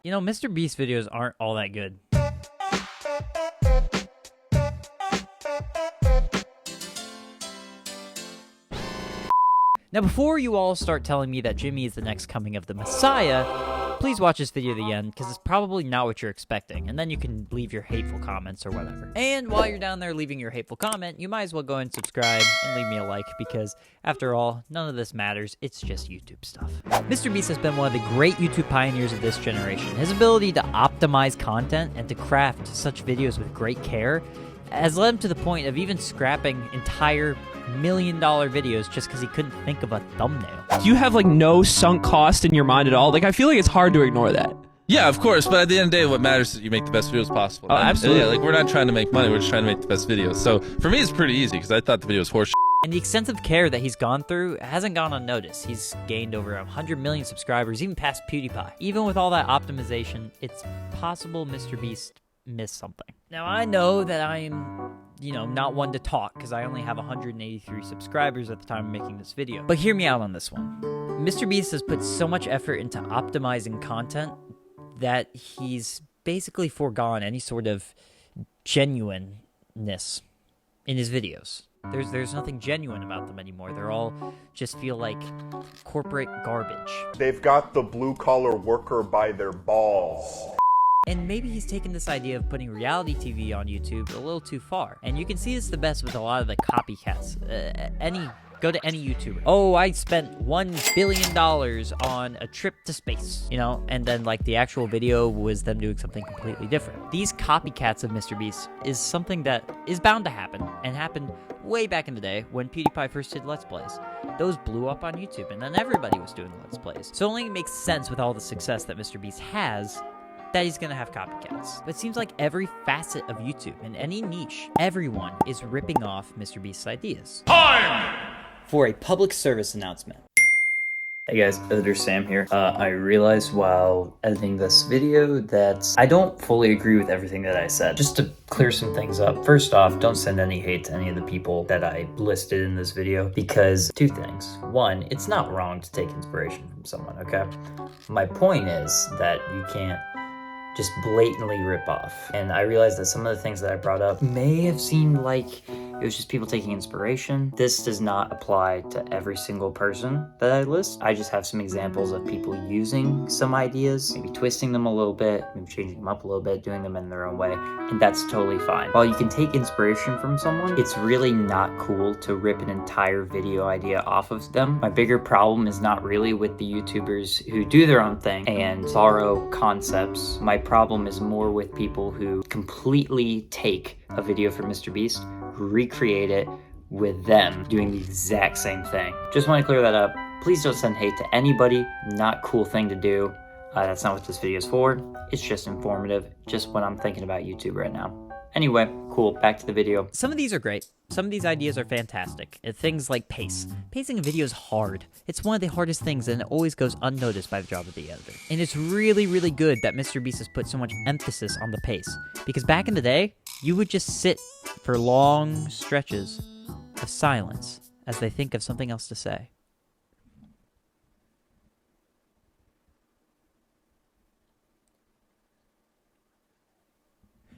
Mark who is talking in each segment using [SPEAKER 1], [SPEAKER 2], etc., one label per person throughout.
[SPEAKER 1] You know, MrBeast videos aren't all that good. Now, before you all start telling me that Jimmy is the next coming of the Messiah, please watch this video to the end, because it's probably not what you're expecting, and then you can leave your hateful comments or whatever. And while you're down there leaving your hateful comment, you might as well go and subscribe and leave me a like, because after all, none of this matters, it's just YouTube stuff. MrBeast has been one of the great YouTube pioneers of this generation. His ability to optimize content and to craft such videos with great care has led him to the point of even scrapping entire $1 million videos just because he couldn't think of a thumbnail.
[SPEAKER 2] Do you have like no sunk cost in your mind at all? Like, I feel like it's hard to ignore that.
[SPEAKER 3] Yeah, of course, but at the end of the day, what matters is that you make the best videos possible.
[SPEAKER 2] Oh, absolutely.
[SPEAKER 3] Yeah, like, we're not trying to make money, we're just trying to make the best videos. So for me, it's pretty easy because I thought the video was horseshit.
[SPEAKER 1] And the extensive care that he's gone through hasn't gone unnoticed. He's gained over 100 million subscribers, even past PewDiePie. Even with all that optimization, it's possible MrBeast missed something. Now, I know that I'm, not one to talk because I only have 183 subscribers at the time of making this video. But hear me out on this one. MrBeast has put so much effort into optimizing content that he's basically foregone any sort of genuineness in his videos. There's nothing genuine about them anymore. They're all just feel like corporate garbage.
[SPEAKER 4] They've got the blue-collar worker by their balls.
[SPEAKER 1] And maybe he's taken this idea of putting reality TV on YouTube a little too far. And you can see this the best with a lot of the copycats. Go to any YouTuber. Oh, I spent $1 billion on a trip to space, and then like the actual video was them doing something completely different. These copycats of MrBeast is something that is bound to happen, and happened way back in the day when PewDiePie first did Let's Plays. Those blew up on YouTube, and then everybody was doing Let's Plays. So it only makes sense with all the success that MrBeast has that he's gonna have copycats. But it seems like every facet of YouTube, in any niche, everyone is ripping off MrBeast's ideas. Time for a public service announcement. Hey guys, Editor Sam here. I realized while editing this video that I don't fully agree with everything that I said. Just to clear some things up, first off, don't send any hate to any of the people that I listed in this video, because two things. One, it's not wrong to take inspiration from someone, okay? My point is that you can't just blatantly rip off. And I realized that some of the things that I brought up may have seemed like it was just people taking inspiration. This does not apply to every single person that I list. I just have some examples of people using some ideas, maybe twisting them a little bit, maybe changing them up a little bit, doing them in their own way, and that's totally fine. While you can take inspiration from someone, it's really not cool to rip an entire video idea off of them. My bigger problem is not really with the YouTubers who do their own thing and borrow concepts. My problem is more with people who completely take a video from MrBeast, recreate it with them doing the exact same thing. Just want to clear that up. Please don't send hate to anybody. Not a cool thing to do. That's not what this video is for. It's just informative, just what I'm thinking about YouTube right now. Anyway, cool, back to the video. Some of these are great. Some of these ideas are fantastic. Things like pace. Pacing a video is hard. It's one of the hardest things, and it always goes unnoticed by the job of the editor. And it's really, really good that MrBeast has put so much emphasis on the pace. Because back in the day, you would just sit for long stretches of silence as they think of something else to say.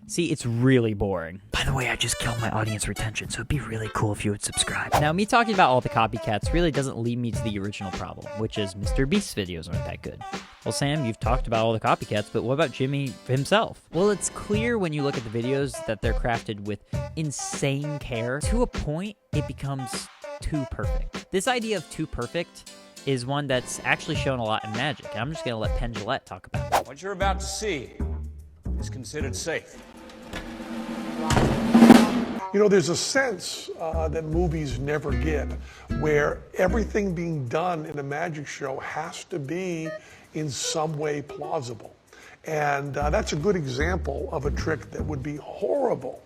[SPEAKER 1] See, it's really boring. By the way, I just killed my audience retention, so it'd be really cool if you would subscribe. Now, me talking about all the copycats really doesn't lead me to the original problem, which is MrBeast's videos aren't that good. Well, Sam, you've talked about all the copycats, but what about Jimmy himself? Well, it's clear when you look at the videos that they're crafted with insane care. To a point, it becomes too perfect. This idea of too perfect is one that's actually shown a lot in Magic, and I'm just gonna let Penn Jillette talk about it.
[SPEAKER 5] What you're about to see is considered safe.
[SPEAKER 6] There's a sense that movies never get, where everything being done in a magic show has to be in some way plausible. And that's a good example of a trick that would be horrible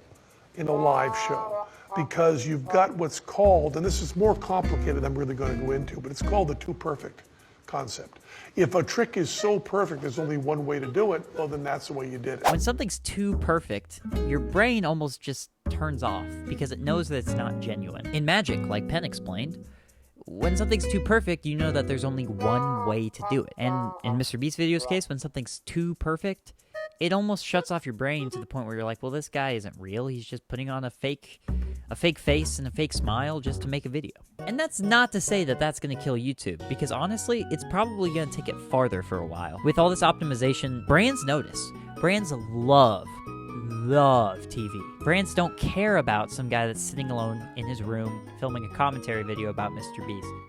[SPEAKER 6] in a live show, because you've got what's called, and this is more complicated than I'm really going to go into, but it's called the too perfect concept. If a trick is so perfect, there's only one way to do it, well, then that's the way you did it.
[SPEAKER 1] When something's too perfect, your brain almost just turns off because it knows that it's not genuine. In Magic, like Penn explained, when something's too perfect, you know that there's only one way to do it. And in MrBeast video's case, when something's too perfect, it almost shuts off your brain to the point where you're like, well, this guy isn't real. He's just putting on a fake face and a fake smile just to make a video. And that's not to say that that's going to kill YouTube, because honestly, it's probably going to take it farther for a while. With all this optimization, brands notice. Brands love TV. Brands don't care about some guy that's sitting alone in his room filming a commentary video about MrBeast.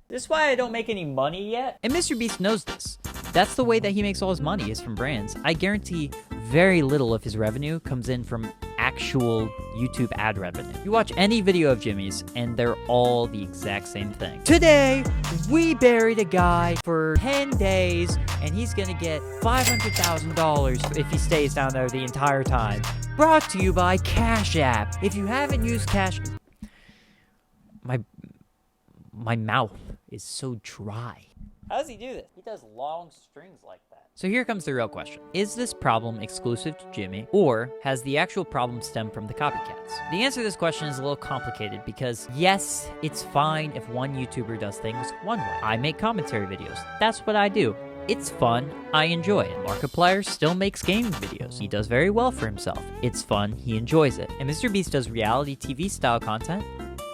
[SPEAKER 1] This is why I don't make any money yet. And MrBeast knows this. That's the way that he makes all his money, is from brands. I guarantee very little of his revenue comes in from actual YouTube ad revenue. You watch any video of Jimmy's, and they're all the exact same thing. Today, we buried a guy for 10 days, and he's gonna get $500,000 if he stays down there the entire time. Brought to you by Cash App. If you haven't used Cash... My mouth is so dry. How does he do this? He does long strings like that. So here comes the real question. Is this problem exclusive to Jimmy, or has the actual problem stemmed from the copycats? The answer to this question is a little complicated because, yes, it's fine if one YouTuber does things one way. I make commentary videos. That's what I do. It's fun. I enjoy it. Markiplier still makes gaming videos. He does very well for himself. It's fun. He enjoys it. And MrBeast does reality TV style content,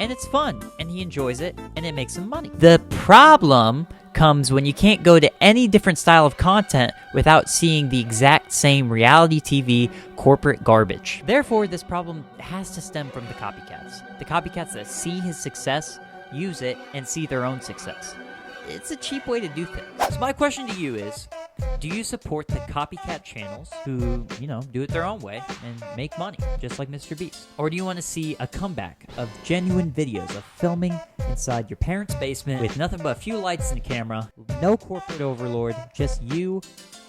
[SPEAKER 1] and it's fun, and he enjoys it, and it makes him money. The problem comes when you can't go to any different style of content without seeing the exact same reality TV corporate garbage. Therefore, this problem has to stem from the copycats. The copycats that see his success, use it, and see their own success. It's a cheap way to do things. So my question to you is, do you support the copycat channels who, do it their own way and make money, just like MrBeast? Or do you want to see a comeback of genuine videos of filming inside your parents' basement with nothing but a few lights and a camera, no corporate overlord, just you,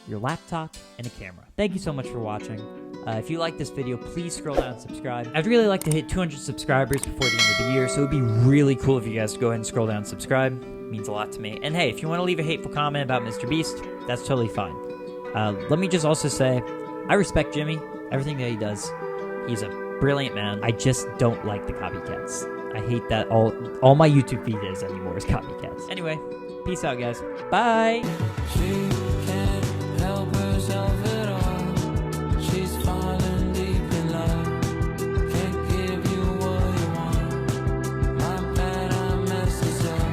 [SPEAKER 1] your laptop, and a camera? Thank you so much for watching. If you like this video, please scroll down and subscribe. I'd really like to hit 200 subscribers before the end of the year, so it would be really cool if you guys go ahead and scroll down and subscribe. It means a lot to me. And hey, if you want to leave a hateful comment about MrBeast, that's totally fine. Let me just also say, I respect Jimmy, everything that he does. He's a brilliant man. I just don't like the copycats. I hate that all my YouTube feed is anymore is copycats. Anyway, peace out, guys. Bye!